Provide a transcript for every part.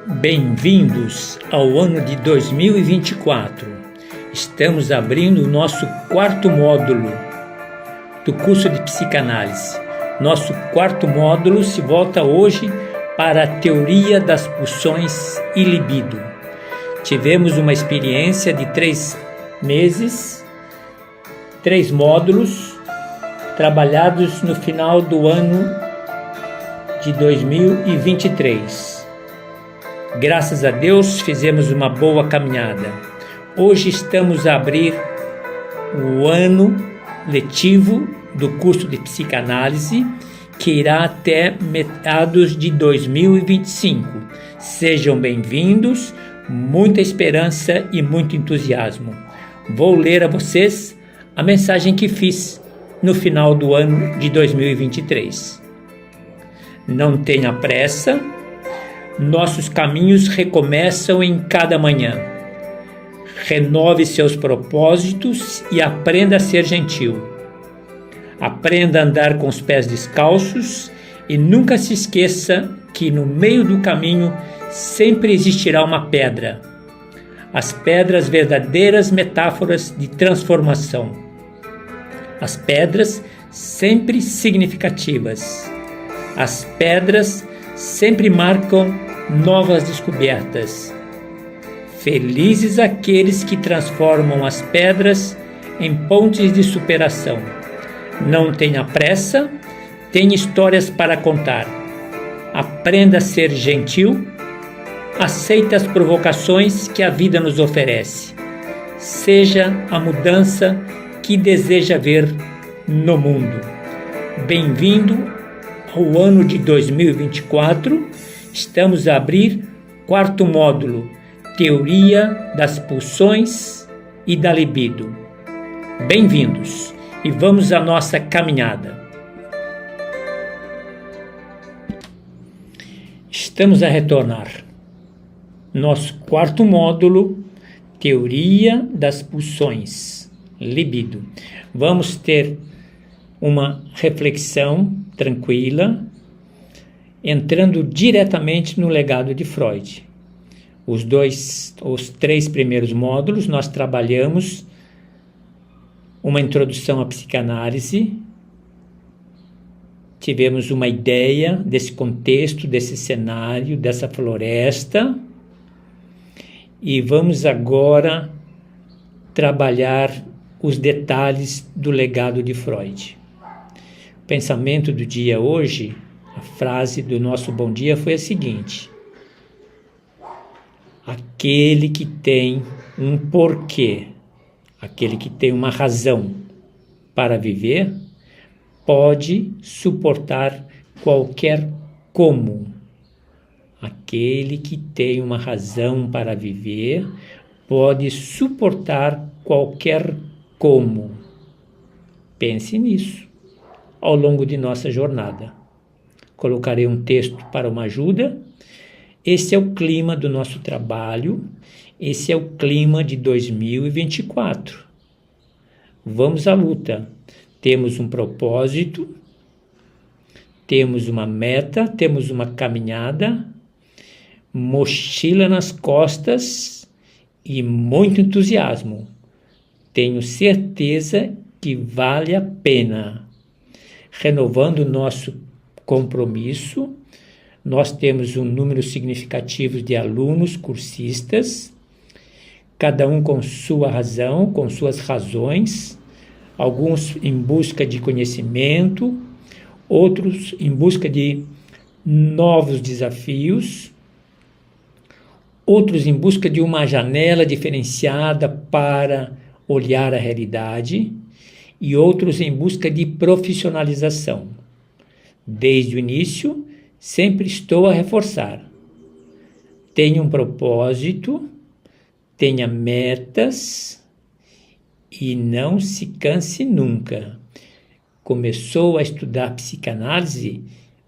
Bem-vindos ao ano de 2024. Estamos abrindo o nosso quarto módulo do curso de psicanálise. Nosso quarto módulo se volta hoje para a teoria das pulsões e libido. Tivemos uma experiência de 3 meses, 3 módulos, trabalhados no final do ano de 2023. Graças a Deus fizemos uma boa caminhada. Hoje estamos a abrir o ano letivo do curso de psicanálise, que irá até meados de 2025. Sejam bem-vindos, muita esperança e muito entusiasmo. Vou ler a vocês a mensagem que fiz no final do ano de 2023. Não tenha pressa. Nossos caminhos recomeçam em cada manhã. Renove seus propósitos e aprenda a ser gentil. Aprenda a andar com os pés descalços e nunca se esqueça que no meio do caminho sempre existirá uma pedra. As pedras, verdadeiras metáforas de transformação. As pedras sempre significativas. As pedras sempre marcam novas descobertas. Felizes aqueles que transformam as pedras em pontes de superação. Não tenha pressa, tenha histórias para contar. Aprenda a ser gentil, aceite as provocações que a vida nos oferece. Seja a mudança que deseja ver no mundo. Bem-vindo ao ano de 2024, estamos a abrir quarto módulo, Teoria das Pulsões e da Libido. Bem-vindos e vamos à nossa caminhada. Estamos a retornar. Nosso quarto módulo, Teoria das Pulsões, Libido. Vamos ter uma reflexão tranquila, entrando diretamente no legado de Freud. Os 3 primeiros módulos nós trabalhamos uma introdução à psicanálise, tivemos uma ideia desse contexto, desse cenário, dessa floresta, e vamos agora trabalhar os detalhes do legado de Freud. O pensamento do dia hoje, a frase do nosso bom dia foi a seguinte: aquele que tem um porquê, aquele que tem uma razão para viver, pode suportar qualquer como. Aquele que tem uma razão para viver, pode suportar qualquer como. Pense nisso ao longo de nossa jornada. Colocarei um texto para uma ajuda. Esse é o clima do nosso trabalho, esse é o clima de 2024. Vamos à luta. Temos um propósito, temos uma meta, temos uma caminhada, mochila nas costas e muito entusiasmo. Tenho certeza que vale a pena. Renovando o nosso compromisso, nós temos um número significativo de alunos cursistas, cada um com sua razão, com suas razões, alguns em busca de conhecimento, outros em busca de novos desafios, outros em busca de uma janela diferenciada para olhar a realidade e outros em busca de profissionalização. Desde o início, sempre estou a reforçar. Tenha um propósito, tenha metas e não se canse nunca. Começou a estudar psicanálise?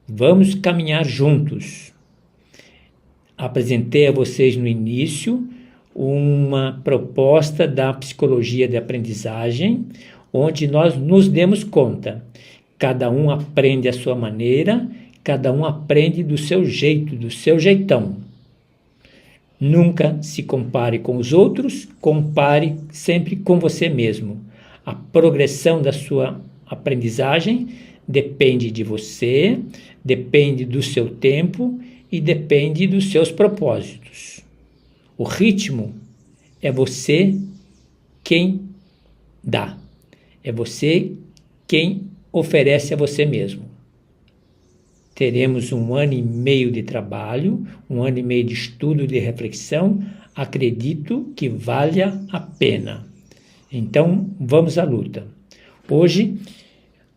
Vamos caminhar juntos. Apresentei a vocês no início uma proposta da psicologia de aprendizagem, onde nós nos demos conta. Cada um aprende à sua maneira, cada um aprende do seu jeito, do seu jeitão. Nunca se compare com os outros, compare sempre com você mesmo. A progressão da sua aprendizagem depende de você, depende do seu tempo e depende dos seus propósitos. O ritmo é você quem dá, é você quem oferece a você mesmo. Teremos 1 ano e meio de trabalho, 1 ano e meio de estudo, de reflexão. Acredito que valha a pena. Então, vamos à luta. Hoje,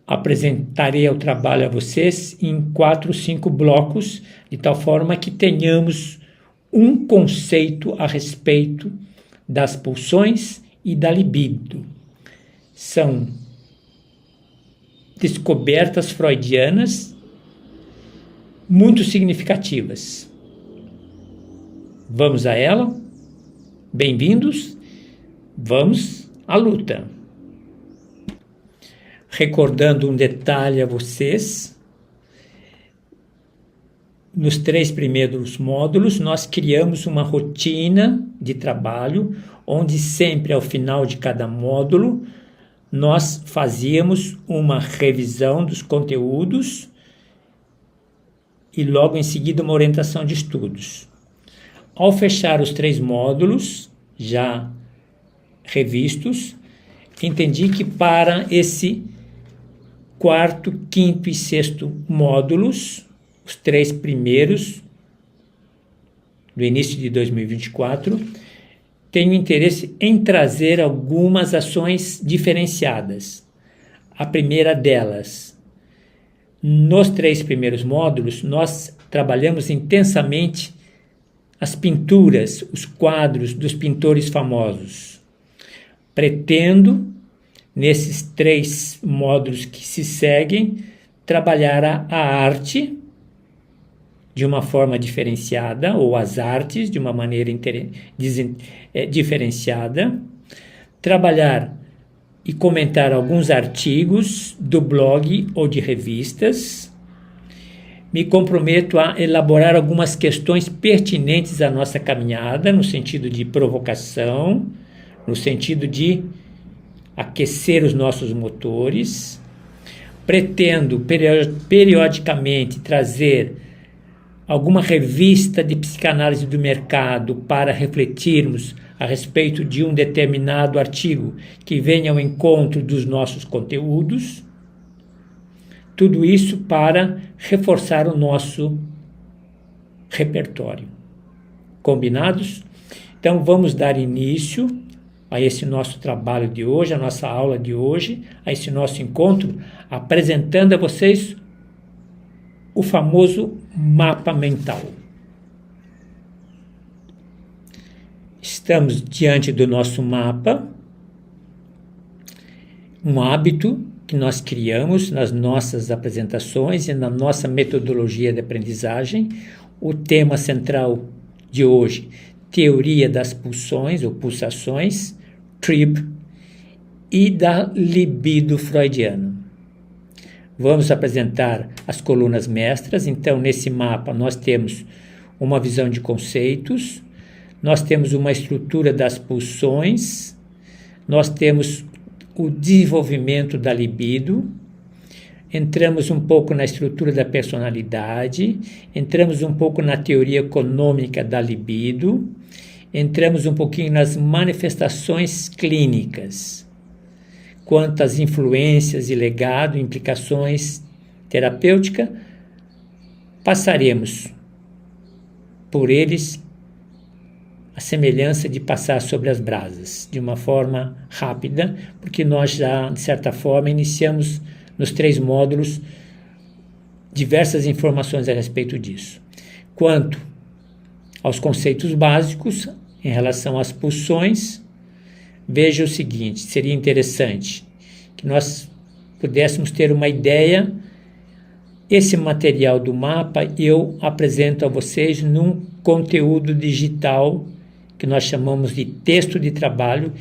apresentarei o trabalho a vocês em 4, 5 blocos, de tal forma que tenhamos um conceito a respeito das pulsões e da libido. São descobertas freudianas muito significativas. Vamos a ela? Bem-vindos? Vamos à luta. Recordando um detalhe a vocês, nos 3 primeiros módulos nós criamos uma rotina de trabalho, onde sempre ao final de cada módulo nós fazíamos uma revisão dos conteúdos e logo em seguida uma orientação de estudos. Ao fechar os 3 módulos já revistos, entendi que para esse 4º, 5º e 6º módulos, os 3 primeiros do início de 2024, tenho interesse em trazer algumas ações diferenciadas. A primeira delas, nos 3 primeiros módulos, nós trabalhamos intensamente as pinturas, os quadros dos pintores famosos. Pretendo, nesses 3 módulos que se seguem, trabalhar a arte de uma forma diferenciada, ou as artes de uma maneira diferenciada, trabalhar e comentar alguns artigos do blog ou de revistas. Me comprometo a elaborar algumas questões pertinentes à nossa caminhada, no sentido de provocação, no sentido de aquecer os nossos motores. Pretendo periodicamente trazer alguma revista de psicanálise do mercado para refletirmos a respeito de um determinado artigo que venha ao encontro dos nossos conteúdos. Tudo isso para reforçar o nosso repertório. Combinados? Então vamos dar início a esse nosso trabalho de hoje, a nossa aula de hoje, a esse nosso encontro, apresentando a vocês o famoso mapa mental. Estamos diante do nosso mapa, um hábito que nós criamos nas nossas apresentações e na nossa metodologia de aprendizagem. O tema central de hoje, teoria das pulsões ou pulsações, TRIB, e da libido freudiana. Vamos apresentar as colunas mestras. Então, nesse mapa, nós temos uma visão de conceitos, nós temos uma estrutura das pulsões, nós temos o desenvolvimento da libido, entramos um pouco na estrutura da personalidade, entramos um pouco na teoria econômica da libido, entramos um pouquinho nas manifestações clínicas, quanto às influências e legado, implicações terapêuticas, passaremos por eles a semelhança de passar sobre as brasas, de uma forma rápida, porque nós já, de certa forma, iniciamos nos 3 módulos diversas informações a respeito disso. Quanto aos conceitos básicos, em relação às pulsões, veja o seguinte: seria interessante que nós pudéssemos ter uma ideia. Esse material do mapa eu apresento a vocês num conteúdo digital que nós chamamos de texto de trabalho,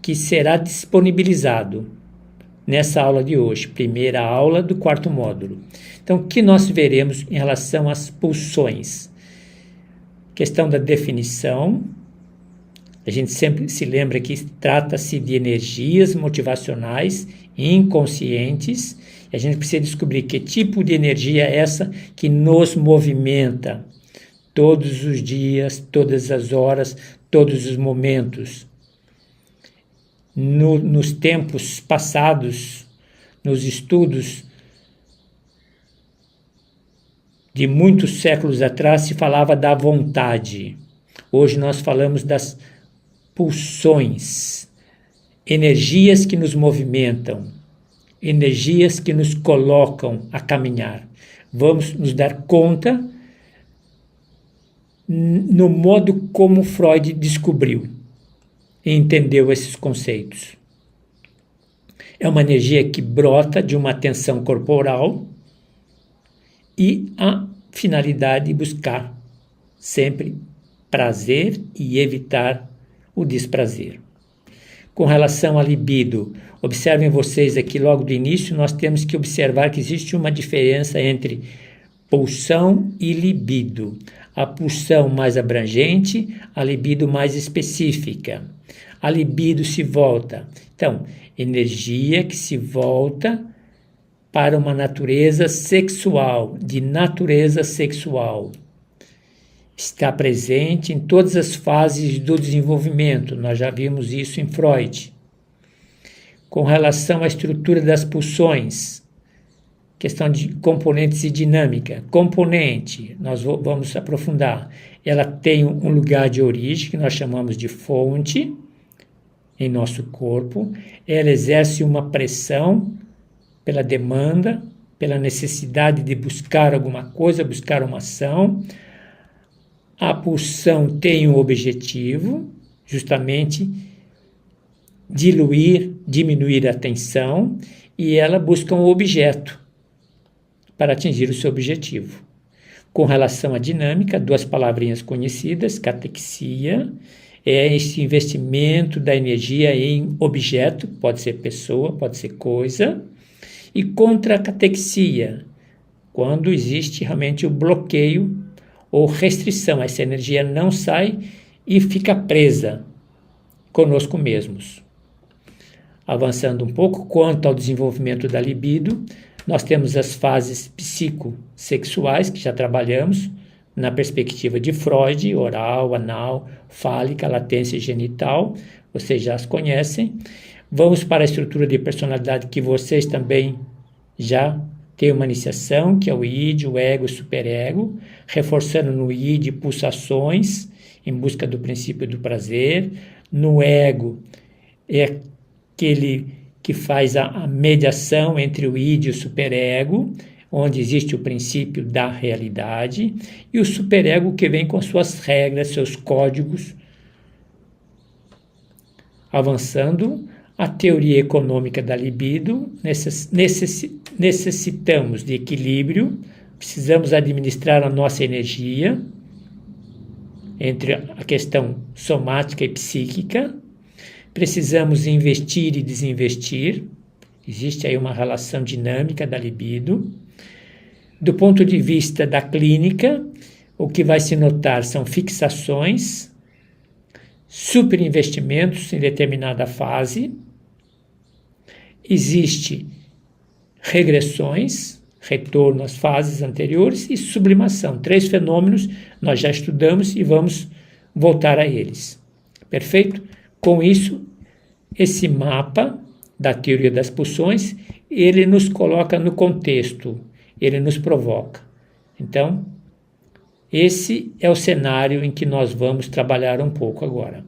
que será disponibilizado nessa aula de hoje, primeira aula do 4º módulo. Então, o que nós veremos em relação às pulsões? questão da definição. A gente sempre se lembra que trata-se de energias motivacionais inconscientes, e a gente precisa descobrir que tipo de energia é essa que nos movimenta todos os dias, todas as horas, todos os momentos. Nos tempos passados, nos estudos de muitos séculos atrás, se falava da vontade. Hoje nós falamos das pulsões, energias que nos movimentam, energias que nos colocam a caminhar. Vamos nos dar conta no modo como Freud descobriu e entendeu esses conceitos. É uma energia que brota de uma tensão corporal e a finalidade de buscar sempre prazer e evitar o desprazer. Com relação à libido, observem vocês aqui logo do início, nós temos que observar que existe uma diferença entre pulsão e libido. A pulsão mais abrangente, a libido mais específica. A libido se volta. Então, energia que se volta para uma natureza sexual, de natureza sexual. Está presente em todas as fases do desenvolvimento, nós já vimos isso em Freud. Com relação à estrutura das pulsões, questão de componentes e dinâmica. Componente, nós vamos aprofundar. Ela tem um lugar de origem, que nós chamamos de fonte, em nosso corpo. Ela exerce uma pressão pela demanda, pela necessidade de buscar alguma coisa, buscar uma ação. A pulsão tem um objetivo, justamente diminuir a tensão, e ela busca um objeto para atingir o seu objetivo. Com relação à dinâmica, duas palavrinhas conhecidas, catexia, é esse investimento da energia em objeto, pode ser pessoa, pode ser coisa, e contracatexia, quando existe realmente o bloqueio ou restrição, essa energia não sai e fica presa conosco mesmos. Avançando um pouco, quanto ao desenvolvimento da libido, nós temos as fases psicossexuais, que já trabalhamos, na perspectiva de Freud, oral, anal, fálica, latência genital, vocês já as conhecem. Vamos para a estrutura de personalidade que vocês também já têm uma iniciação, que é o id, o ego, o superego, reforçando no id pulsações em busca do princípio do prazer. No ego é aquele que faz a mediação entre o id e o superego, onde existe o princípio da realidade, e o superego que vem com suas regras, seus códigos. Avançando, a teoria econômica da libido, necessitamos de equilíbrio, precisamos administrar a nossa energia entre a questão somática e psíquica, precisamos investir e desinvestir, existe aí uma relação dinâmica da libido. Do ponto de vista da clínica, o que vai se notar são fixações, superinvestimentos em determinada fase, existe regressões, retorno às fases anteriores e sublimação. 3 fenômenos nós já estudamos e vamos voltar a eles. Perfeito? Com isso, esse mapa da teoria das pulsões, ele nos coloca no contexto, ele nos provoca. Então, esse é o cenário em que nós vamos trabalhar um pouco agora.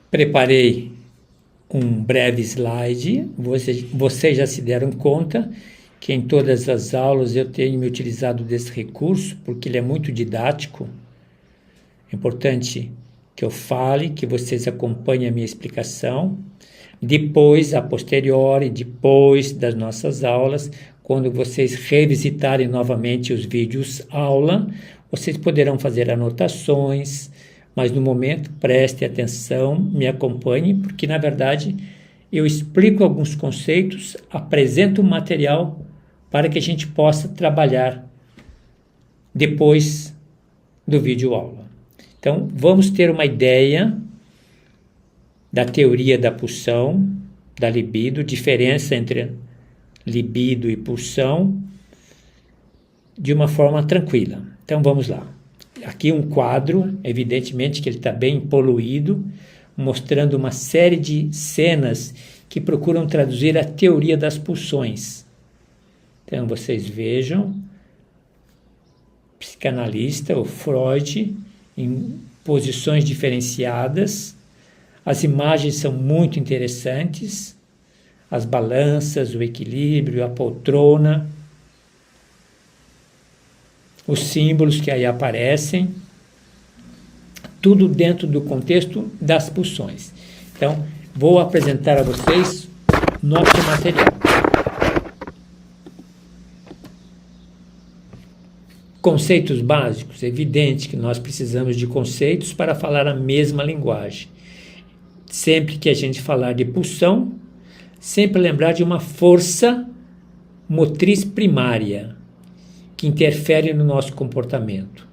Preparei um breve slide, vocês já se deram conta que em todas as aulas eu tenho me utilizado desse recurso, porque ele é muito didático. É importante que eu fale, que vocês acompanhem a minha explicação. Depois, a posteriori, depois das nossas aulas, quando vocês revisitarem novamente os vídeos aula, vocês poderão fazer anotações, mas no momento prestem atenção, me acompanhem, porque na verdade eu explico alguns conceitos, apresento um material para que a gente possa trabalhar depois do vídeo aula. Então, vamos ter uma ideia da teoria da pulsão, da libido, diferença entre libido e pulsão, de uma forma tranquila. Então, vamos lá. Aqui um quadro, evidentemente que ele está bem poluído, mostrando uma série de cenas que procuram traduzir a teoria das pulsões. Então, vocês vejam, psicanalista, o Freud, em posições diferenciadas. As imagens são muito interessantes, as balanças, o equilíbrio, a poltrona, os símbolos que aí aparecem, tudo dentro do contexto das pulsões. Então, vou apresentar a vocês nosso material. Conceitos básicos. É evidente que nós precisamos de conceitos para falar a mesma linguagem. Sempre que a gente falar de pulsão, sempre lembrar de uma força motriz primária que interfere no nosso comportamento.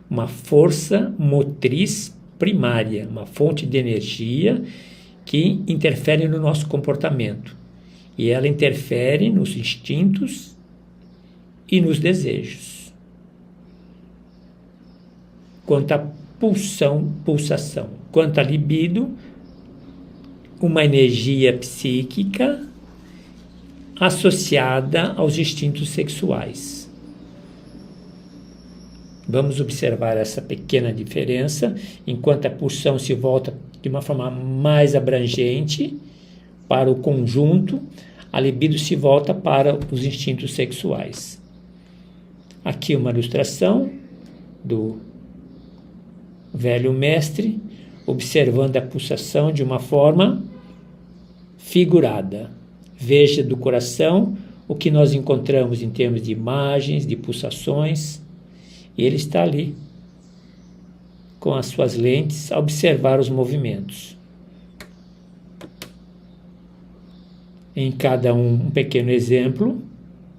Uma força motriz primária, uma fonte de energia que interfere no nosso comportamento. E ela interfere nos instintos e nos desejos. Quanto à pulsação, quanto à libido, uma energia psíquica associada aos instintos sexuais. Vamos observar essa pequena diferença, enquanto a pulsão se volta de uma forma mais abrangente para o conjunto, a libido se volta para os instintos sexuais. Aqui uma ilustração do velho mestre, observando a pulsação de uma forma figurada. Veja do coração o que nós encontramos em termos de imagens, de pulsações. E ele está ali, com as suas lentes, a observar os movimentos. Em cada um pequeno exemplo,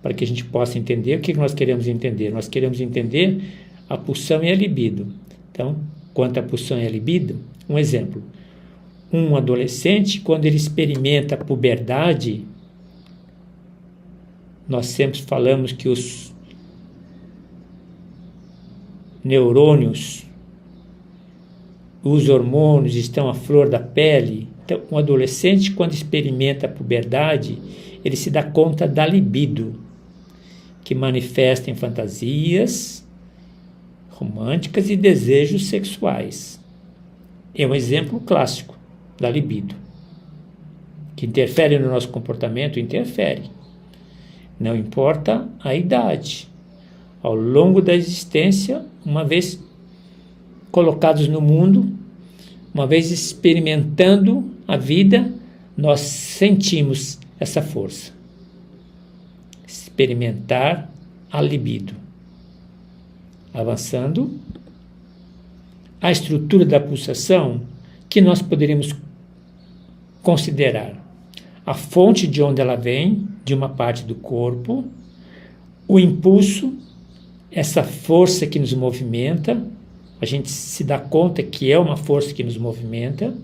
para que a gente possa entender o que nós queremos entender. Nós queremos entender a pulsão e a libido. Então, quanto à pulsão e a libido, um exemplo. Um adolescente, quando ele experimenta a puberdade, nós sempre falamos que os neurônios, os hormônios estão à flor da pele. Então, um adolescente, quando experimenta a puberdade, ele se dá conta da libido, que manifesta em fantasias românticas e desejos sexuais. É um exemplo clássico da libido. Que interfere no nosso comportamento? Interfere. Não importa a idade. Ao longo da existência, uma vez colocados no mundo, uma vez experimentando a vida, nós sentimos essa força. Experimentar a libido. Avançando, a estrutura da pulsação que nós poderíamos considerar a fonte de onde ela vem, de uma parte do corpo, o impulso, essa força que nos movimenta, a gente se dá conta que é uma força que nos movimenta,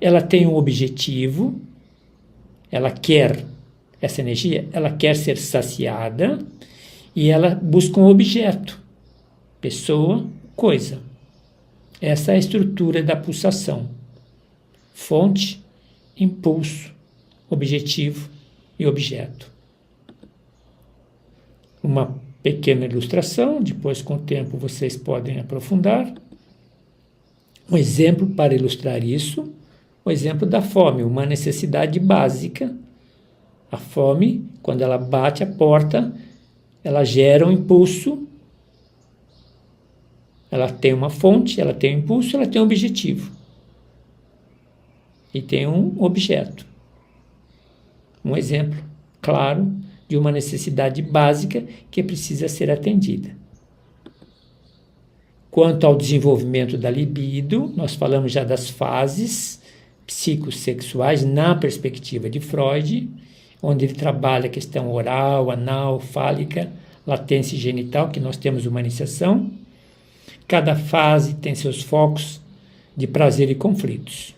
ela tem um objetivo, ela quer, essa energia, ela quer ser saciada e ela busca um objeto, pessoa, coisa. Essa é a estrutura da pulsação. Fonte, impulso, objetivo e objeto. Uma pequena ilustração, depois com o tempo vocês podem aprofundar. Um exemplo para ilustrar isso, o exemplo da fome, uma necessidade básica. A fome, quando ela bate a porta, ela gera um impulso, ela tem uma fonte, ela tem um impulso, ela tem um objetivo. E tem um objeto. Um exemplo claro de uma necessidade básica que precisa ser atendida. Quanto ao desenvolvimento da libido, nós falamos já das fases psicossexuais na perspectiva de Freud, onde ele trabalha a questão oral, anal, fálica, latência genital, que nós temos uma iniciação. Cada fase tem seus focos de prazer e conflitos.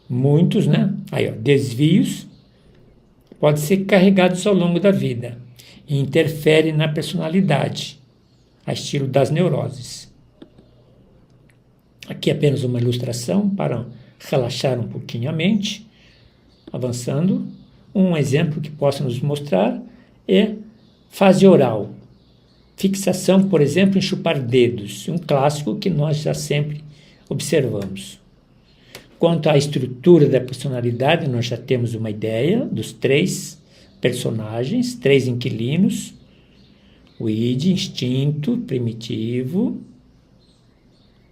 Muitos, né? Aí, ó, desvios podem ser carregados ao longo da vida e interferem na personalidade, a estilo das neuroses. Aqui apenas uma ilustração para relaxar um pouquinho a mente. Avançando, um exemplo que possa nos mostrar é fase oral. Fixação, por exemplo, em chupar dedos, um clássico que nós já sempre observamos. Quanto à estrutura da personalidade, nós já temos uma ideia dos 3 personagens, 3 inquilinos: o id, instinto primitivo,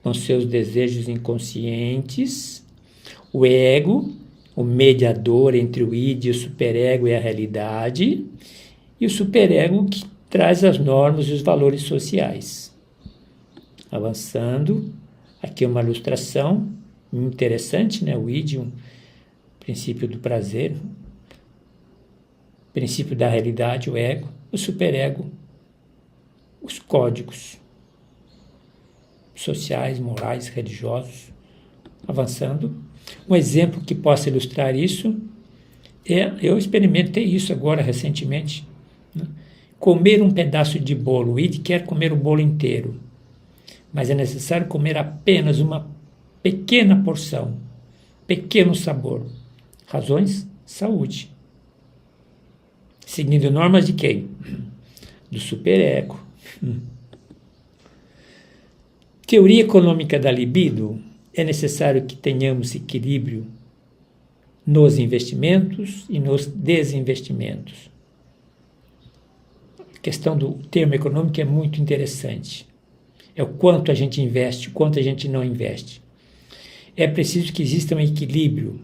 com seus desejos inconscientes; o ego, o mediador entre o id e o superego e a realidade; e o superego, que traz as normas e os valores sociais. Avançando, aqui uma ilustração interessante, né? O id, um princípio do prazer, princípio da realidade, o ego; o superego, os códigos sociais, morais, religiosos. Avançando, um exemplo que possa ilustrar isso é, eu experimentei isso agora recentemente, né? Comer um pedaço de bolo. O id quer comer o bolo inteiro, mas é necessário comer apenas uma pequena porção, pequeno sabor. Razões? Saúde. Seguindo normas de quem? Do superego. Teoria econômica da libido. É necessário que tenhamos equilíbrio nos investimentos e nos desinvestimentos. A questão do termo econômico é muito interessante. É o quanto a gente investe, o quanto a gente não investe. É preciso que exista um equilíbrio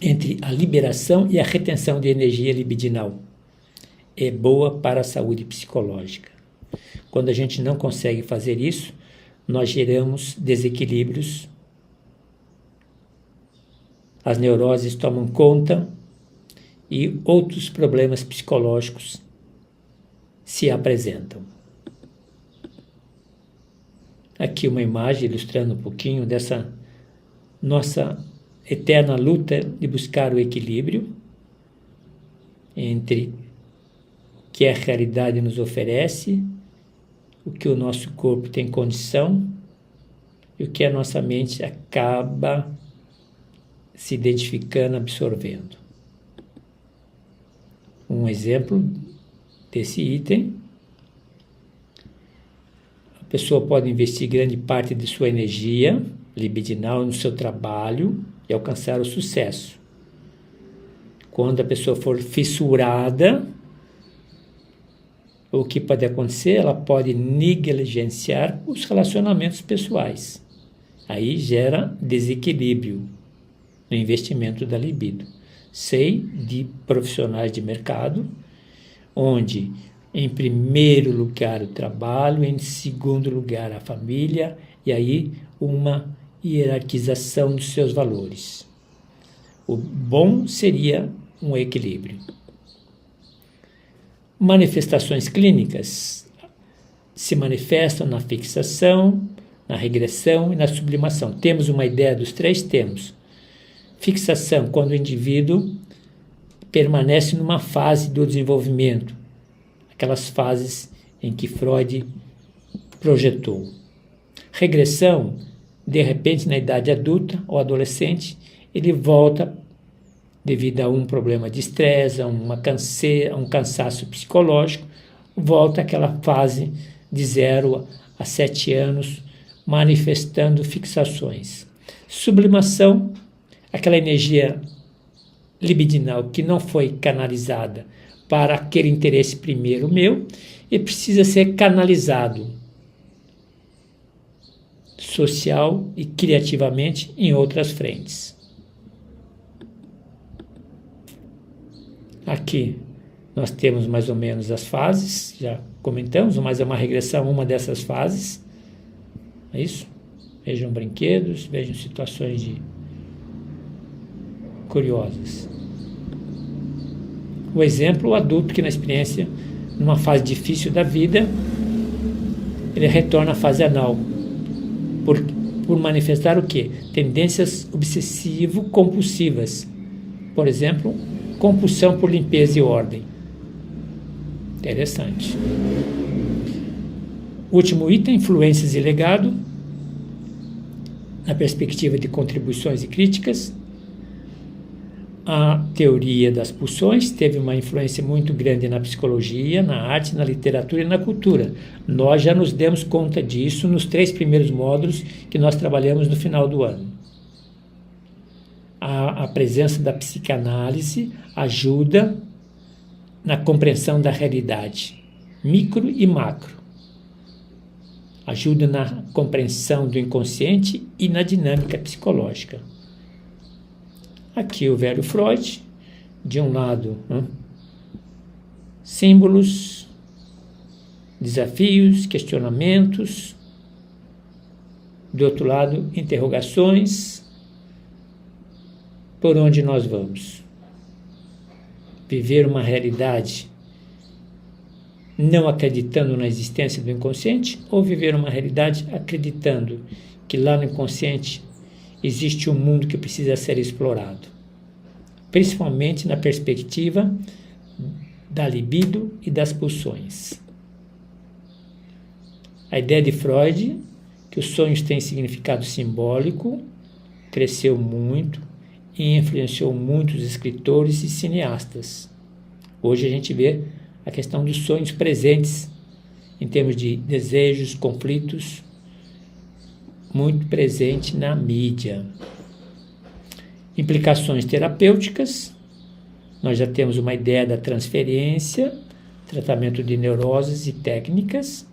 entre a liberação e a retenção de energia libidinal. É boa para a saúde psicológica. Quando a gente não consegue fazer isso, nós geramos desequilíbrios, as neuroses tomam conta e outros problemas psicológicos se apresentam. Aqui uma imagem ilustrando um pouquinho dessa nossa eterna luta de buscar o equilíbrio entre o que a realidade nos oferece, o que o nosso corpo tem condição e o que a nossa mente acaba se identificando, absorvendo. Um exemplo desse item: a pessoa pode investir grande parte de sua energia libidinal no seu trabalho e alcançar o sucesso. Quando a pessoa for fissurada, o que pode acontecer? Ela pode negligenciar os relacionamentos pessoais. Aí gera desequilíbrio no investimento da libido. Sei de profissionais de mercado onde, em primeiro lugar, o trabalho, em segundo lugar, a família, e aí uma hierarquização dos seus valores. O bom seria um equilíbrio. Manifestações clínicas se manifestam na fixação, na regressão e na sublimação. Temos uma ideia dos 3 termos. Fixação, quando o indivíduo permanece numa fase do desenvolvimento, aquelas fases em que Freud projetou. Regressão, de repente, na idade adulta ou adolescente, ele volta devido a um problema de estresse, a um cansaço psicológico, volta àquela fase de 0 a 7 anos, manifestando fixações. Sublimação, aquela energia libidinal que não foi canalizada para aquele interesse primeiro meu e precisa ser canalizado social e criativamente em outras frentes. Aqui nós temos mais ou menos as fases, já comentamos, mas é uma regressão, uma dessas fases. É isso? Vejam brinquedos, vejam situações curiosas. O exemplo, o adulto que na experiência, numa fase difícil da vida, ele retorna à fase anal, por manifestar o quê? Tendências obsessivo-compulsivas. Por exemplo, compulsão por limpeza e ordem. Interessante. Último item, influências e legado. Na perspectiva de contribuições e críticas, a teoria das pulsões teve uma influência muito grande na psicologia, na arte, na literatura e na cultura. Nós já nos demos conta disso nos 3 primeiros módulos que nós trabalhamos no final do ano. A presença da psicanálise ajuda na compreensão da realidade, micro e macro. Ajuda na compreensão do inconsciente e na dinâmica psicológica. Aqui o velho Freud, de um lado, símbolos, desafios, questionamentos, do outro lado, interrogações, por onde nós vamos? Viver uma realidade não acreditando na existência do inconsciente ou viver uma realidade acreditando que lá no inconsciente existe um mundo que precisa ser explorado, principalmente na perspectiva da libido e das pulsões. A ideia de Freud, que os sonhos têm significado simbólico, cresceu muito e influenciou muitos escritores e cineastas. Hoje a gente vê a questão dos sonhos presentes, em termos de desejos, conflitos, muito presente na mídia. Implicações terapêuticas, nós já temos uma ideia da transferência, tratamento de neuroses e técnicas.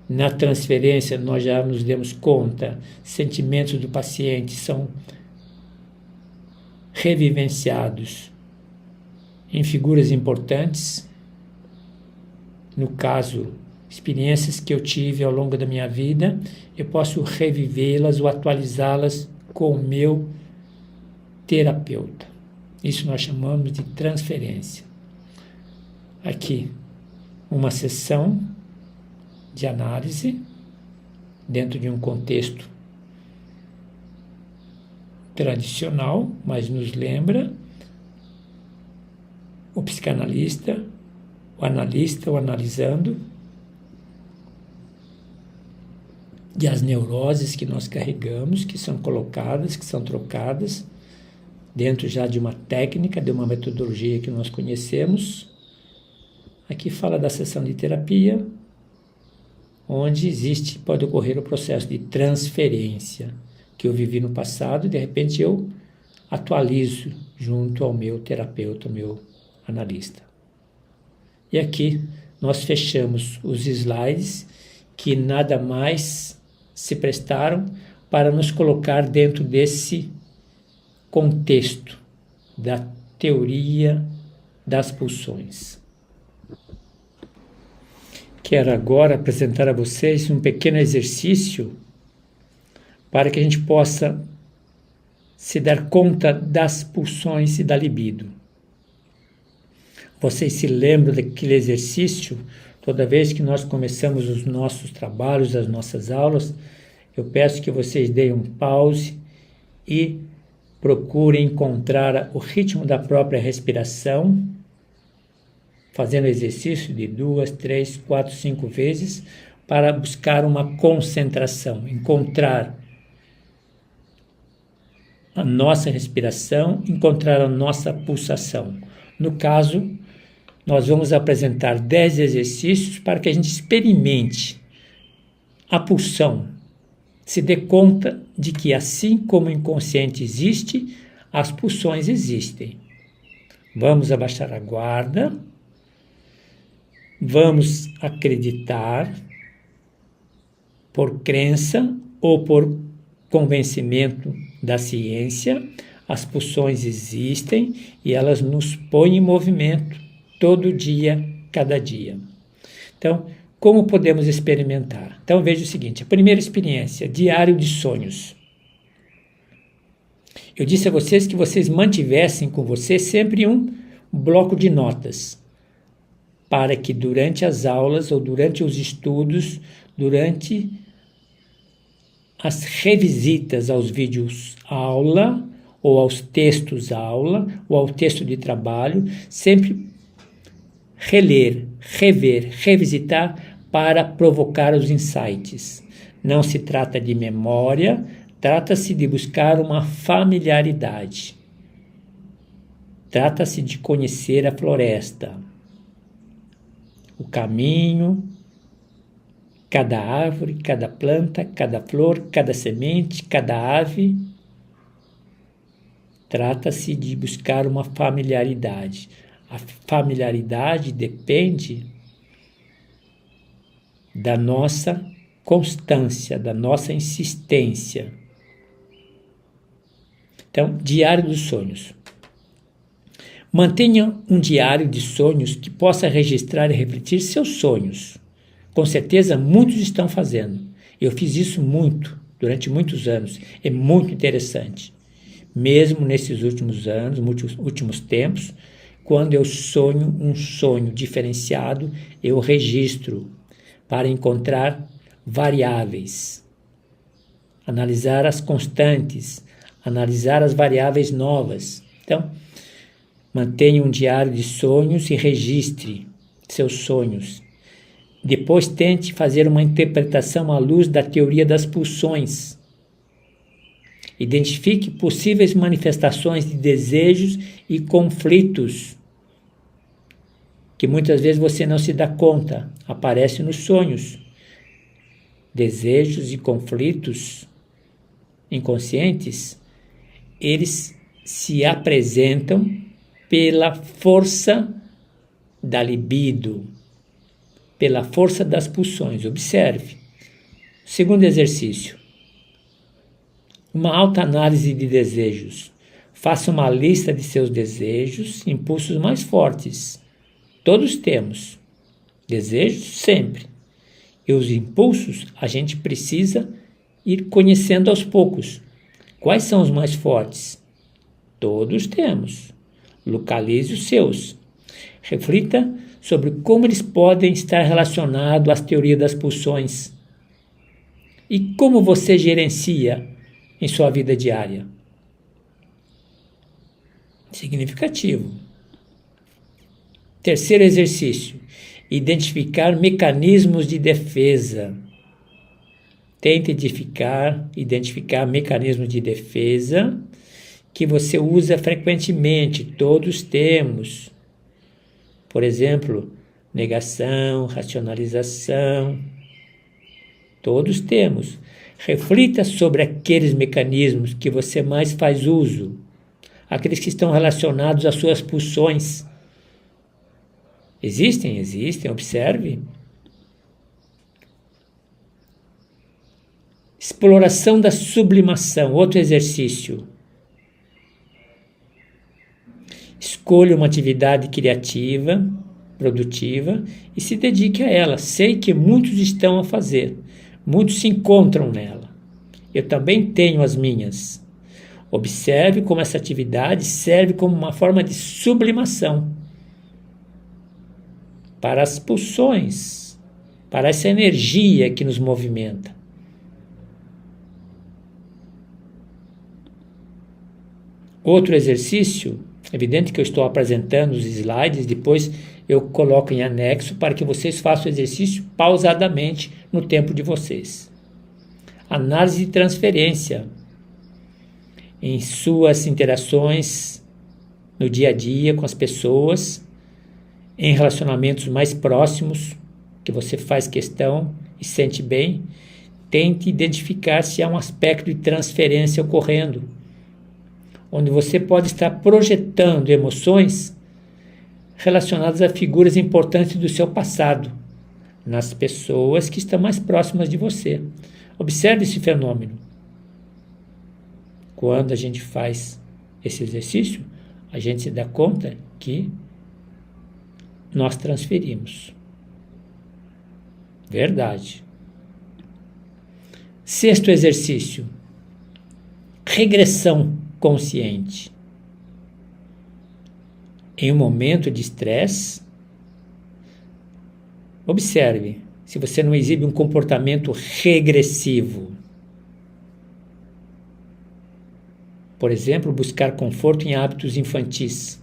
Na transferência, nós já nos demos conta, sentimentos do paciente são revivenciados em figuras importantes. No caso, experiências que eu tive ao longo da minha vida, eu posso revivê-las ou atualizá-las com o meu terapeuta. Isso nós chamamos de transferência. Aqui, uma sessão de análise dentro de um contexto tradicional, mas nos lembra o psicanalista, o analista, o analisando, e as neuroses que nós carregamos, que são colocadas, que são trocadas, dentro já de uma técnica, de uma metodologia que nós conhecemos. Aqui fala da sessão de terapia, onde pode ocorrer o processo de transferência, que eu vivi no passado e de repente eu atualizo junto ao meu terapeuta, ao meu analista. E aqui nós fechamos os slides que nada mais se prestaram para nos colocar dentro desse contexto da teoria das pulsões. Quero agora apresentar a vocês um pequeno exercício para que a gente possa se dar conta das pulsões e da libido. Vocês se lembram daquele exercício? Toda vez que nós começamos os nossos trabalhos, as nossas aulas, eu peço que vocês deem um pause e procurem encontrar o ritmo da própria respiração, fazendo exercício de 2, 3, 4, 5 vezes, para buscar uma concentração, encontrar a nossa respiração, encontrar a nossa pulsação. No caso, nós vamos apresentar 10 exercícios para que a gente experimente a pulsão, se dê conta de que assim como o inconsciente existe, as pulsões existem. Vamos abaixar a guarda, vamos acreditar por crença ou por convencimento da ciência, as pulsões existem e elas nos põem em movimento todo dia, cada dia. Então, como podemos experimentar? Então, veja o seguinte, a primeira experiência, diário de sonhos. Eu disse a vocês que vocês mantivessem com você sempre um bloco de notas. para que durante as aulas ou durante os estudos, durante as revisitas aos vídeos aula ou aos textos aula ou ao texto de trabalho, sempre reler, rever, revisitar para provocar os insights. Não se trata de memória, trata-se de buscar uma familiaridade. Trata-se de conhecer a floresta, o caminho, cada árvore, cada planta, cada flor, cada semente, cada ave. Trata-se de buscar uma familiaridade. A familiaridade depende da nossa constância, da nossa insistência. Então, diário dos sonhos. Mantenha um diário de sonhos que possa registrar e refletir seus sonhos. Com certeza, muitos estão fazendo. Eu fiz isso muito, durante muitos anos. É muito interessante. Mesmo nesses últimos anos, últimos tempos, quando eu sonho um sonho diferenciado, eu registro para encontrar variáveis, analisar as constantes, analisar as variáveis novas. Então, mantenha um diário de sonhos e registre seus sonhos. Depois tente fazer uma interpretação à luz da teoria das pulsões. Identifique possíveis manifestações de desejos e conflitos que muitas vezes você não se dá conta, aparecem nos sonhos. Desejos e conflitos inconscientes, eles se apresentam pela força da libido, pela força das pulsões. Observe. Segundo exercício. Uma autoanálise de desejos. Faça uma lista de seus desejos, impulsos mais fortes. Todos temos. Desejos sempre. E os impulsos a gente precisa ir conhecendo aos poucos. Quais são os mais fortes? Todos temos. Localize os seus. Reflita sobre como eles podem estar relacionados às teorias das pulsões. E como você gerencia em sua vida diária. Significativo. Terceiro exercício. Identificar mecanismos de defesa. Tente identificar mecanismos de defesa que você usa frequentemente. Todos temos. Por exemplo, negação, racionalização. Todos temos. Reflita sobre aqueles mecanismos que você mais faz uso, aqueles que estão relacionados às suas pulsões. Existem, observe. Exploração da sublimação, outro exercício. Escolha uma atividade criativa, produtiva e se dedique a ela. Sei que muitos estão a fazer. Muitos se encontram nela. Eu também tenho as minhas. Observe como essa atividade serve como uma forma de sublimação para as pulsões, para essa energia que nos movimenta. Outro exercício, evidente que eu estou apresentando os slides, depois eu coloco em anexo para que vocês façam o exercício pausadamente no tempo de vocês. Análise de transferência em suas interações no dia a dia com as pessoas, em relacionamentos mais próximos, que você faz questão e sente bem, tente identificar se há um aspecto de transferência ocorrendo, onde você pode estar projetando emoções relacionadas a figuras importantes do seu passado, nas pessoas que estão mais próximas de você. Observe esse fenômeno. Quando a gente faz esse exercício, a gente se dá conta que nós transferimos. Verdade. Sexto exercício. Regressão consciente. Em um momento de estresse, Observe se você não exibe um comportamento regressivo. Por exemplo, buscar conforto em hábitos infantis.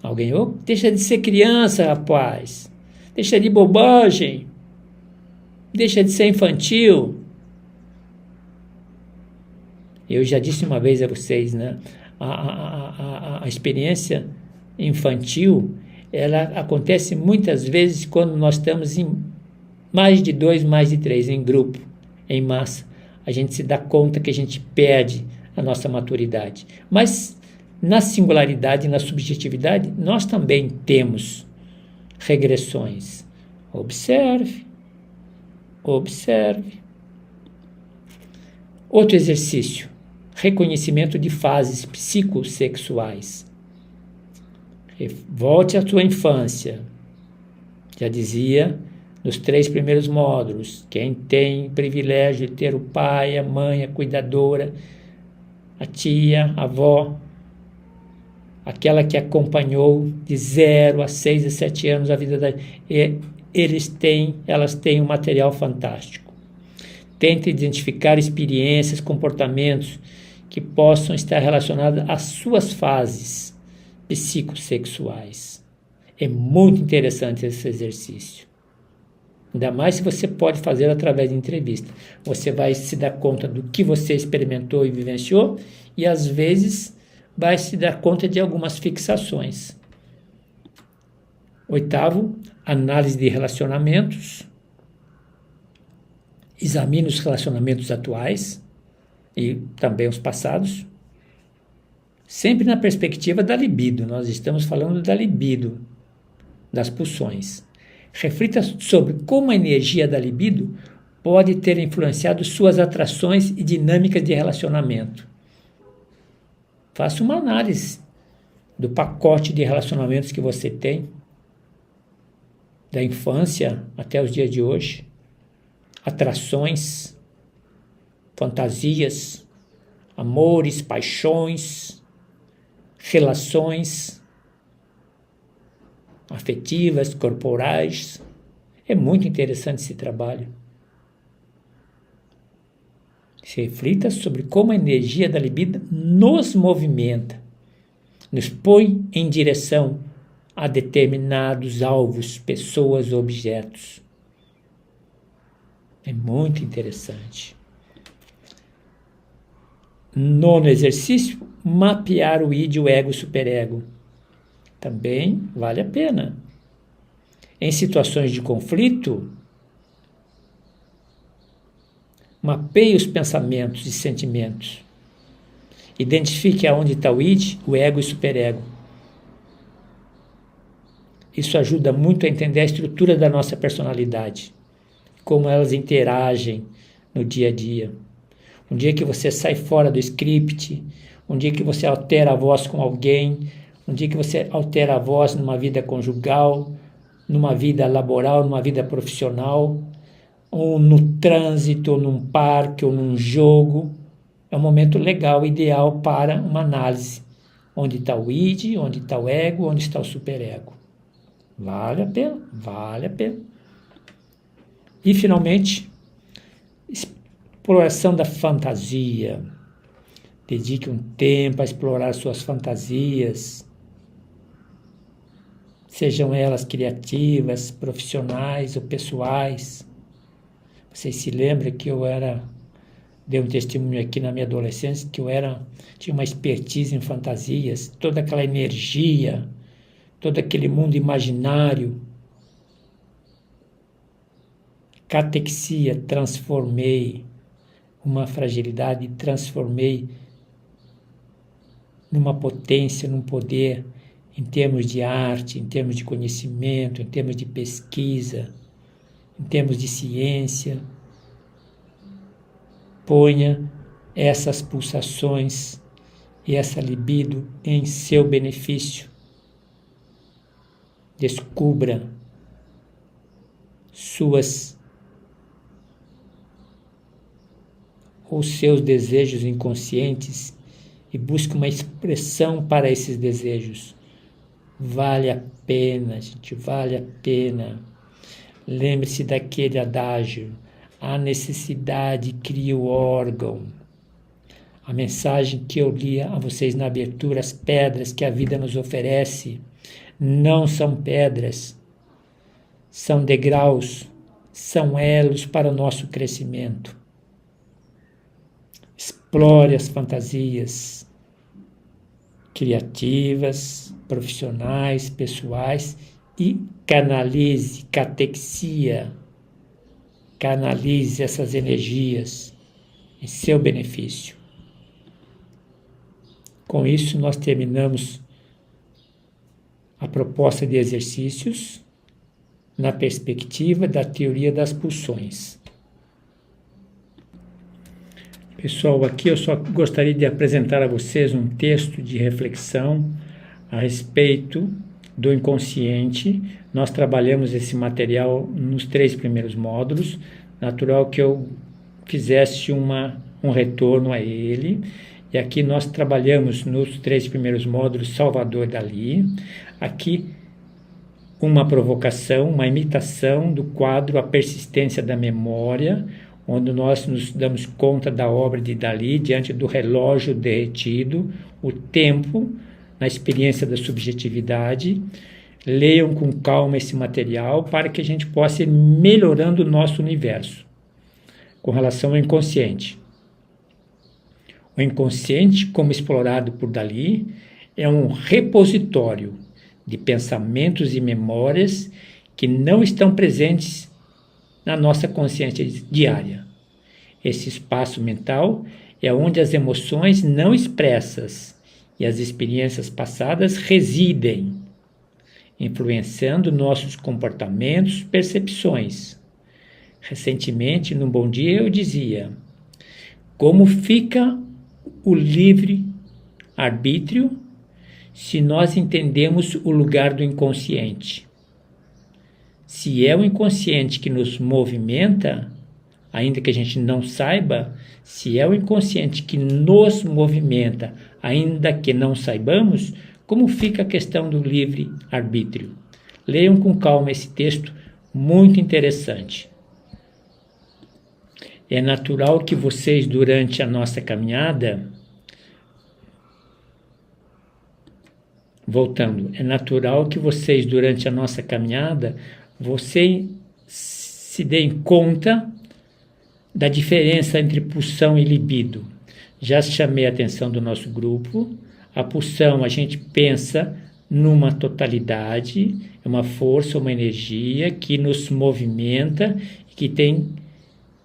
Alguém, deixa de ser criança, rapaz. Deixa de bobagem. Deixa de ser infantil. Eu já disse uma vez a vocês, né? A experiência infantil, ela acontece muitas vezes quando nós estamos em mais de 2, mais de 3, em grupo, em massa. A gente se dá conta que a gente perde a nossa maturidade. Mas na singularidade e na subjetividade, nós também temos regressões. Observe. Outro exercício, reconhecimento de fases psicossexuais. Volte à sua infância. Já dizia nos 3 primeiros módulos, quem tem privilégio de ter o pai, a mãe, a cuidadora, a tia, a avó, aquela que acompanhou de 0 a 6 a 7 anos a vida da... elas têm um material fantástico. Tente identificar experiências, comportamentos que possam estar relacionados às suas fases psicossexuais. É muito interessante esse exercício. Ainda mais se você pode fazer através de entrevista. Você vai se dar conta do que você experimentou e vivenciou e, às vezes, vai se dar conta de algumas fixações. 8º, análise de relacionamentos. Examine os relacionamentos atuais e também os passados. Sempre na perspectiva da libido. Nós estamos falando da libido, das pulsões. Reflita sobre como a energia da libido pode ter influenciado suas atrações e dinâmicas de relacionamento. Faça uma análise do pacote de relacionamentos que você tem, da infância até os dias de hoje, atrações, fantasias, amores, paixões, relações afetivas, corporais. É muito interessante esse trabalho. Se reflita sobre como a energia da libido nos movimenta, nos põe em direção a determinados alvos, pessoas, objetos. É muito interessante. 9º exercício, mapear o id, o ego e o superego. Também vale a pena. Em situações de conflito, mapeie os pensamentos e sentimentos. Identifique aonde está o id, o ego e o superego. Isso ajuda muito a entender a estrutura da nossa personalidade, como elas interagem no dia a dia. Um dia que você sai fora do script, um dia que você altera a voz com alguém, um dia que você altera a voz numa vida conjugal, numa vida laboral, numa vida profissional, ou no trânsito, ou num parque, ou num jogo, é um momento legal, ideal para uma análise. Onde está o id, onde está o ego, onde está o superego. Vale a pena, vale a pena. E, finalmente, exploração da fantasia. Dedique um tempo a explorar suas fantasias, sejam elas criativas, profissionais ou pessoais. Vocês se lembram que dei um testemunho aqui na minha adolescência, que tinha uma expertise em fantasias, toda aquela energia, todo aquele mundo imaginário. Catexia, transformei uma fragilidade, transformei numa potência, num poder, em termos de arte, em termos de conhecimento, em termos de pesquisa, em termos de ciência. Ponha essas pulsações e essa libido em seu benefício. Descubra seus desejos inconscientes e busque uma expressão para esses desejos. Vale a pena, gente, vale a pena. Lembre-se daquele adágio: a necessidade cria o órgão. A mensagem que eu li a vocês na abertura: as pedras que a vida nos oferece não são pedras, são degraus, são elos para o nosso crescimento. Explore as fantasias criativas, profissionais, pessoais e canalize, catexia, canalize essas energias em seu benefício. Com isso, nós terminamos a proposta de exercícios na perspectiva da teoria das pulsões. Pessoal, aqui eu só gostaria de apresentar a vocês um texto de reflexão a respeito do inconsciente. Nós trabalhamos esse material nos 3 primeiros módulos. Natural que eu fizesse um retorno a ele. E aqui nós trabalhamos nos 3 primeiros módulos Salvador Dalí. Aqui uma provocação, uma imitação do quadro A Persistência da Memória, onde nós nos damos conta da obra de Dalí diante do relógio derretido, o tempo, na experiência da subjetividade. Leiam com calma esse material para que a gente possa ir melhorando o nosso universo. Com relação ao inconsciente. O inconsciente, como explorado por Dalí, é um repositório de pensamentos e memórias que não estão presentes na nossa consciência diária. Esse espaço mental é onde as emoções não expressas e as experiências passadas residem, influenciando nossos comportamentos, percepções. Recentemente, num Bom Dia, eu dizia: como fica o livre-arbítrio se nós entendemos o lugar do inconsciente? Se é o inconsciente que nos movimenta, ainda que a gente não saiba, se é o inconsciente que nos movimenta, ainda que não saibamos, como fica a questão do livre-arbítrio? Leiam com calma esse texto, muito interessante. É natural que vocês, durante a nossa caminhada, é natural que vocês, durante a nossa caminhada, vocês se deem conta da diferença entre pulsão e libido. Já chamei a atenção do nosso grupo. A pulsão, a gente pensa numa totalidade, é uma força, uma energia que nos movimenta e que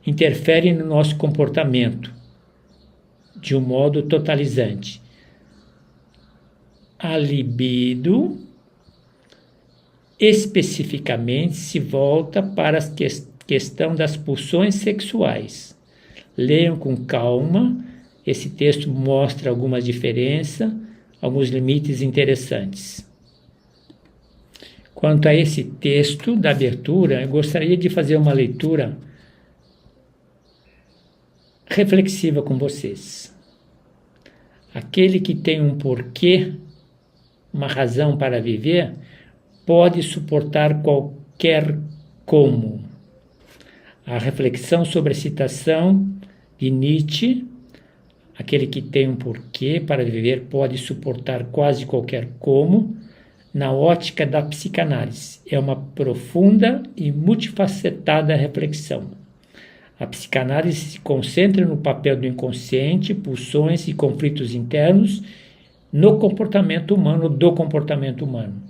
interfere no nosso comportamento de um modo totalizante. A libido especificamente se volta para a questão das pulsões sexuais. Leiam com calma, esse texto mostra algumas diferenças, alguns limites interessantes. Quanto a esse texto da abertura, eu gostaria de fazer uma leitura reflexiva com vocês. Aquele que tem um porquê, uma razão para viver, pode suportar qualquer como. A reflexão sobre a citação de Nietzsche: aquele que tem um porquê para viver pode suportar quase qualquer como, na ótica da psicanálise. É uma profunda e multifacetada reflexão. A psicanálise se concentra no papel do inconsciente, pulsões e conflitos internos no comportamento humano, do comportamento humano.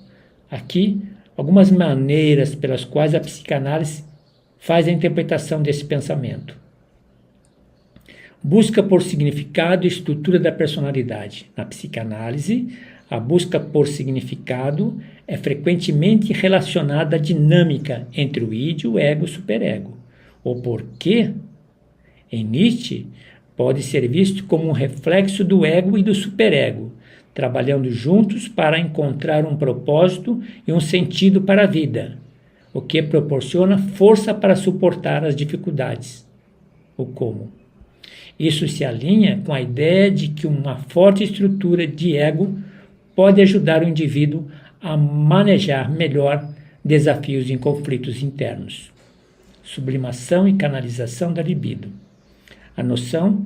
Aqui, algumas maneiras pelas quais a psicanálise faz a interpretação desse pensamento. Busca por significado e estrutura da personalidade. Na psicanálise, a busca por significado é frequentemente relacionada à dinâmica entre o id, o ego e o superego. O porquê, em Nietzsche, pode ser visto como um reflexo do ego e do superego, trabalhando juntos para encontrar um propósito e um sentido para a vida, o que proporciona força para suportar as dificuldades. O como. Isso se alinha com a ideia de que uma forte estrutura de ego pode ajudar o indivíduo a manejar melhor desafios em conflitos internos. Sublimação e canalização da libido. A noção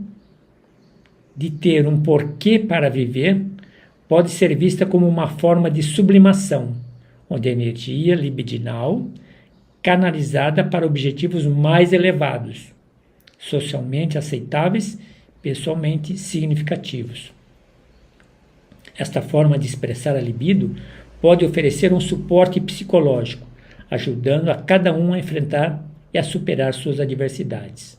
de ter um porquê para viver pode ser vista como uma forma de sublimação, onde a energia libidinal canalizada para objetivos mais elevados, socialmente aceitáveis, pessoalmente significativos. Esta forma de expressar a libido pode oferecer um suporte psicológico, ajudando a cada um a enfrentar e a superar suas adversidades.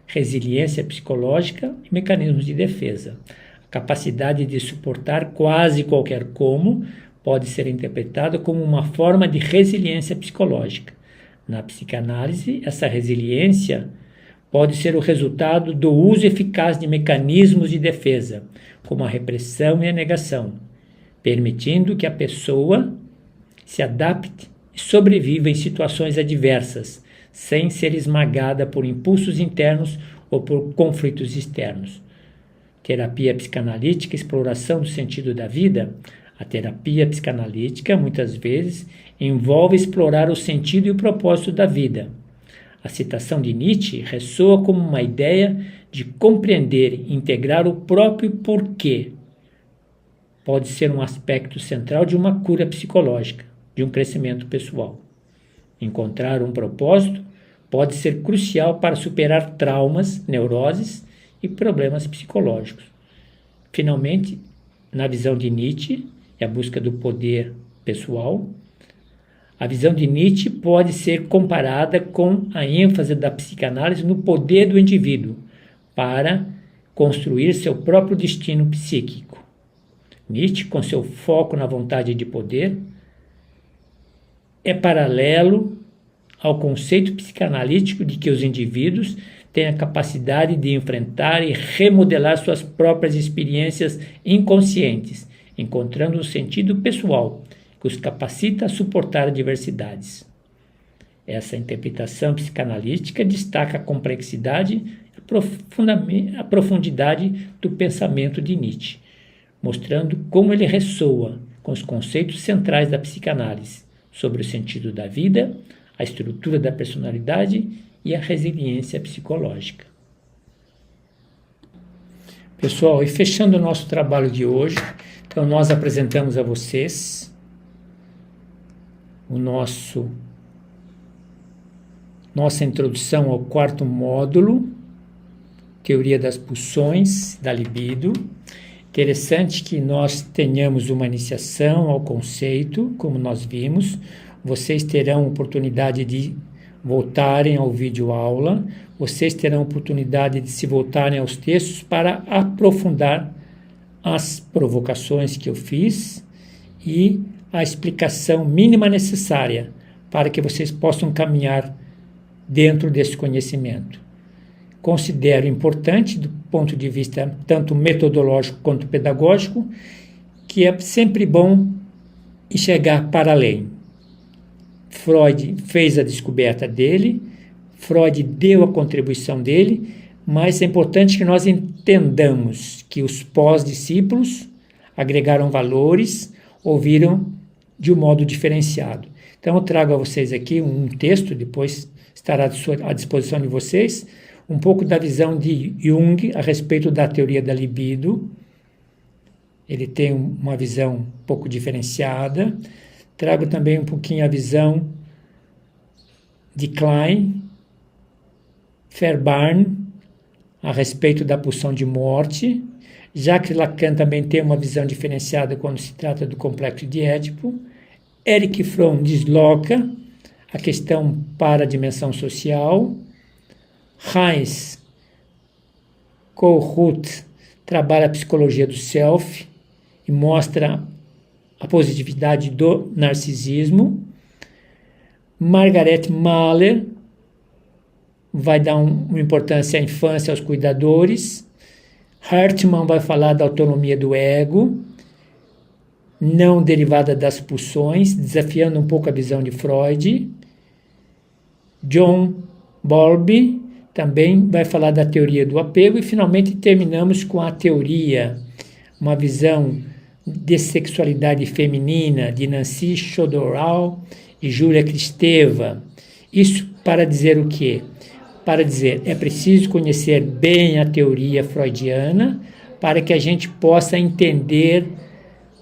Resiliência psicológica e mecanismos de defesa. A capacidade de suportar quase qualquer como pode ser interpretada como uma forma de resiliência psicológica. Na psicanálise, essa resiliência pode ser o resultado do uso eficaz de mecanismos de defesa, como a repressão e a negação, permitindo que a pessoa se adapte e sobreviva em situações adversas, sem ser esmagada por impulsos internos ou por conflitos externos. Terapia psicanalítica, exploração do sentido da vida. A terapia psicanalítica, muitas vezes, envolve explorar o sentido e o propósito da vida. A citação de Nietzsche ressoa como uma ideia de compreender e integrar o próprio porquê. Pode ser um aspecto central de uma cura psicológica, de um crescimento pessoal. Encontrar um propósito pode ser crucial para superar traumas, neuroses e problemas psicológicos. Finalmente, na visão de Nietzsche e a busca do poder pessoal, a visão de Nietzsche pode ser comparada com a ênfase da psicanálise no poder do indivíduo para construir seu próprio destino psíquico. Nietzsche, com seu foco na vontade de poder, é paralelo ao conceito psicanalítico de que os indivíduos têm a capacidade de enfrentar e remodelar suas próprias experiências inconscientes, encontrando um sentido pessoal que os capacita a suportar adversidades. Essa interpretação psicanalítica destaca a complexidade e a profundidade do pensamento de Nietzsche, mostrando como ele ressoa com os conceitos centrais da psicanálise sobre o sentido da vida, a estrutura da personalidade e a resiliência psicológica. Pessoal, e fechando o nosso trabalho de hoje, então nós apresentamos a vocês nossa introdução ao quarto módulo, Teoria das Pulsões da Libido. Interessante que nós tenhamos uma iniciação ao conceito, como nós vimos. Vocês terão oportunidade de voltarem ao vídeo aula, vocês terão oportunidade de se voltarem aos textos para aprofundar as provocações que eu fiz e a explicação mínima necessária para que vocês possam caminhar dentro desse conhecimento. Considero importante, do ponto de vista tanto metodológico quanto pedagógico, que é sempre bom enxergar para além. Freud fez a descoberta dele, Freud deu a contribuição dele, mas é importante que nós entendamos que os pós-discípulos agregaram valores, ouviram de um modo diferenciado. Então eu trago a vocês aqui um texto, depois estará à disposição de vocês, um pouco da visão de Jung a respeito da teoria da libido. Ele tem uma visão um pouco diferenciada. Trago também um pouquinho a visão de Klein, Fairbairn, a respeito da pulsão de morte. Jacques Lacan também tem uma visão diferenciada quando se trata do complexo de Édipo. Erich Fromm desloca a questão para a dimensão social. Heinz Kohlruth trabalha a psicologia do self e mostra a positividade do narcisismo. Margaret Mahler vai dar uma importância à infância, aos cuidadores. Hartmann vai falar da autonomia do ego, não derivada das pulsões, desafiando um pouco a visão de Freud. John Bowlby também vai falar da teoria do apego e finalmente terminamos com a teoria, uma visão de Sexualidade Feminina, de Nancy Chodorau e Júlia Kristeva. Isso para dizer o quê? Para dizer, é preciso conhecer bem a teoria freudiana para que a gente possa entender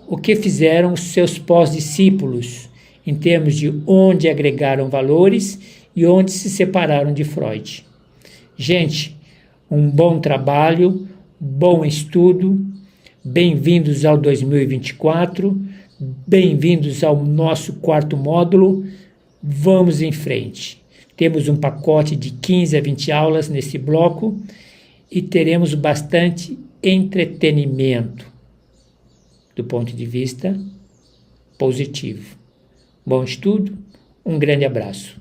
o que fizeram os seus pós-discípulos, em termos de onde agregaram valores e onde se separaram de Freud. Gente, um bom trabalho, bom estudo, bem-vindos ao 2024, bem-vindos ao nosso quarto módulo, vamos em frente. Temos um pacote de 15 a 20 aulas nesse bloco e teremos bastante entretenimento do ponto de vista positivo. Bom estudo, um grande abraço.